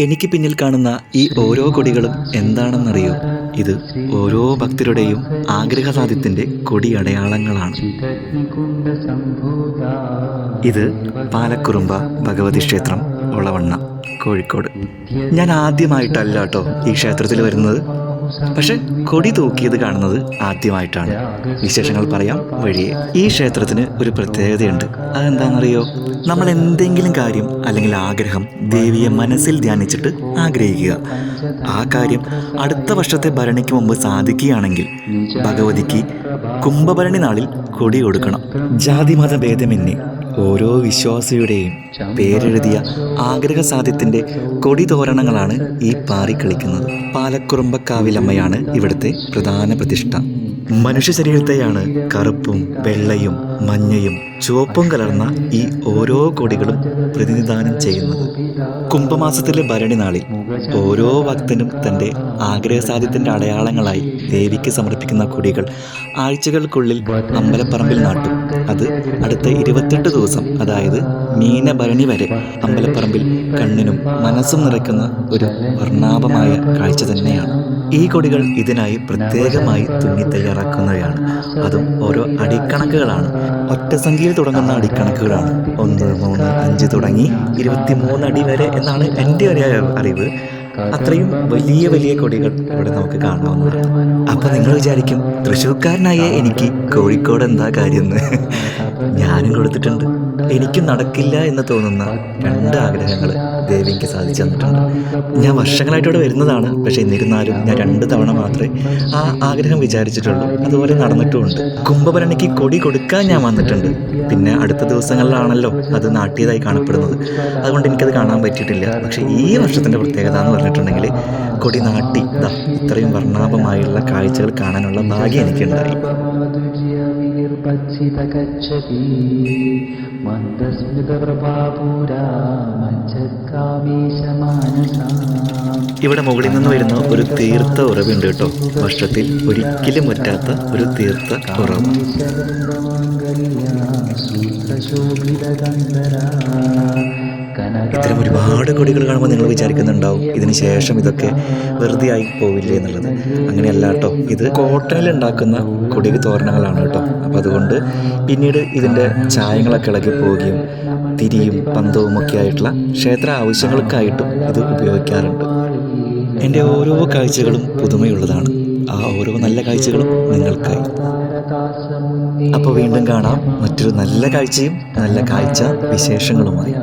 എനിക്ക് പിന്നിൽ കാണുന്ന ഈ ഓരോ കൊടികളും എന്താണെന്നറിയോ? ഇത് ഓരോ ഭക്തരുടെയും ആഗ്രഹസാധ്യത്തിൻ്റെ കൊടിയടയാളങ്ങളാണ്. ഇത് പാലക്കുറുമ്പ ഭഗവതി ക്ഷേത്രം, ഒളവണ്ണ, കോഴിക്കോട്. ഞാൻ ആദ്യമായിട്ടല്ല കേട്ടോ ഈ ക്ഷേത്രത്തിൽ വരുന്നത്. പക്ഷെ കൊടി തൂക്കിയത് കാണുന്നത് ആദ്യമായിട്ടാണ്. വിശേഷങ്ങൾ പറയാം വഴിയെ. ഈ ക്ഷേത്രത്തിന് ഒരു പ്രത്യേകതയുണ്ട്. അതെന്താണെന്നറിയോ? നമ്മൾ എന്തെങ്കിലും കാര്യം അല്ലെങ്കിൽ ആഗ്രഹം ദേവിയെ മനസ്സിൽ ധ്യാനിച്ചിട്ട് ആഗ്രഹിക്കുക. ആ കാര്യം അടുത്ത വർഷത്തെ ഭരണിക്ക് മുമ്പ് സാധിക്കുകയാണെങ്കിൽ ഭഗവതിക്ക് കുംഭഭരണി നാളിൽ കൊടി കൊടുക്കണം. ജാതിമത ഭേദമന്യേ ഓരോ വിശ്വാസിയുടെയും പേരെഴുതിയ ആഗ്രഹസാധ്യത്തിൻ്റെ കൊടി തോരണങ്ങളാണ് ഈ പാറിക്കളിക്കുന്നത്. പാലക്കുറുമ്പക്കാവിലമ്മയാണ് ഇവിടുത്തെ പ്രധാന പ്രതിഷ്ഠ. മനുഷ്യ ശരീരത്തെയാണ് കറുപ്പും വെള്ളയും മഞ്ഞയും ചുവപ്പും കലർന്ന ഈ ഓരോ കൊടികളും പ്രതിനിധാനം ചെയ്യുന്നത്. കുംഭമാസത്തിലെ ഭരണി നാളിൽ ഓരോ ഭക്തനും തൻ്റെ ആഗ്രഹസാധ്യത്തിൻ്റെ അടയാളങ്ങളായി ദേവിക്ക് സമർപ്പിക്കുന്ന കൊടികൾ ആഴ്ചകൾക്കുള്ളിൽ അമ്പലപ്പറമ്പിൽ നാട്ടും. അത് അടുത്ത 28 ദിവസം, അതായത് മീനഭരണി വരെ അമ്പലപ്പറമ്പിൽ കണ്ണിനും മനസ്സും നിറയ്ക്കുന്ന ഒരു വർണ്ണാഭമായ കാഴ്ച തന്നെയാണ്. ഈ കൊടികൾ ഇതിനായി പ്രത്യേകമായി തുന്നി തയ്യാറാക്കുന്നവയാണ്. അതും ഓരോ അടിക്കണക്കുകളാണ്. ഒറ്റ സംഖ്യയിൽ തുടങ്ങുന്ന അടിക്കണക്കുകളാണ്. 1, 3, 5 തുടങ്ങി 23 അടി വരെ എന്നാണ് എൻ്റെ ഒരു അറിവ്. അത്രയും വലിയ വലിയ കൊടികൾ ഇവിടെ നമുക്ക് കാണാവുന്നതാണ്. അപ്പോൾ നിങ്ങൾ വിചാരിക്കും, തൃശ്ശൂർക്കാരനായ എനിക്ക് കോഴിക്കോട് എന്താ കാര്യമെന്ന്. ഞാനും കൊടുത്തിട്ടുണ്ട്. എനിക്കും നടക്കില്ല എന്ന് തോന്നുന്ന 2 ആഗ്രഹങ്ങൾ ദേവി എനിക്ക് സാധിച്ചു തന്നിട്ടുണ്ട്. ഞാൻ വർഷങ്ങളായിട്ട് ഇവിടെ വരുന്നതാണ്. പക്ഷേ എന്നിരുന്നാലും ഞാൻ 2 തവണ മാത്രമേ ആ ആഗ്രഹം വിചാരിച്ചിട്ടുള്ളൂ. അതുപോലെ നടന്നിട്ടുമുണ്ട്. കുംഭഭരണിക്ക് കൊടി കൊടുക്കാൻ ഞാൻ വന്നിട്ടുണ്ട്. പിന്നെ അടുത്ത ദിവസങ്ങളിലാണല്ലോ അത് നാട്ടിയതായി കാണപ്പെടുന്നത്. അതുകൊണ്ട് എനിക്കത് കാണാൻ പറ്റിയിട്ടില്ല. പക്ഷേ ഈ വർഷത്തിൻ്റെ പ്രത്യേകത എന്ന് പറഞ്ഞിട്ടുണ്ടെങ്കിൽ കൊടി നാട്ടി ഇത്രയും വർണ്ണാഭമായുള്ള കാഴ്ചകൾ കാണാനുള്ള ഭാഗ്യം എനിക്കുണ്ടായി. ഇവിടെ മുകളിൽ നിന്ന് വരുന്ന ഒരു തീർത്ഥ ഉറവുണ്ട് കേട്ടോ. വർഷത്തിൽ ഒരിക്കലും പറ്റാത്ത ഒരു തീർത്ഥ ഉറവ്. ഇത്തരം ഒരുപാട് കൊടികൾ കാണുമ്പോൾ നിങ്ങൾ വിചാരിക്കുന്നുണ്ടാവും ഇതിന് ശേഷം ഇതൊക്കെ വെറുതെ ആയി പോവില്ലേ എന്നുള്ളത്. അങ്ങനെയല്ല കേട്ടോ. ഇത് കോട്ടണിൽ ഉണ്ടാക്കുന്ന കൊടി തോരണങ്ങളാണ് കേട്ടോ. അപ്പോൾ അതുകൊണ്ട് പിന്നീട് ഇതിൻ്റെ ചായങ്ങളൊക്കെ ഇളകി പോവുകയും തിരിയും പന്തവും ഒക്കെ ആയിട്ടുള്ള ക്ഷേത്ര ആവശ്യങ്ങൾക്കായിട്ടും ഇത് ഉപയോഗിക്കാറുണ്ട്. എൻ്റെ ഓരോ കാഴ്ചകളും പുതുമയുള്ളതാണ്. ആ ഓരോ നല്ല കാഴ്ചകളും നിങ്ങൾക്കായി. അപ്പോൾ വീണ്ടും കാണാം മറ്റൊരു നല്ല കാഴ്ചയും നല്ല കാഴ്ച വിശേഷങ്ങളുമായി.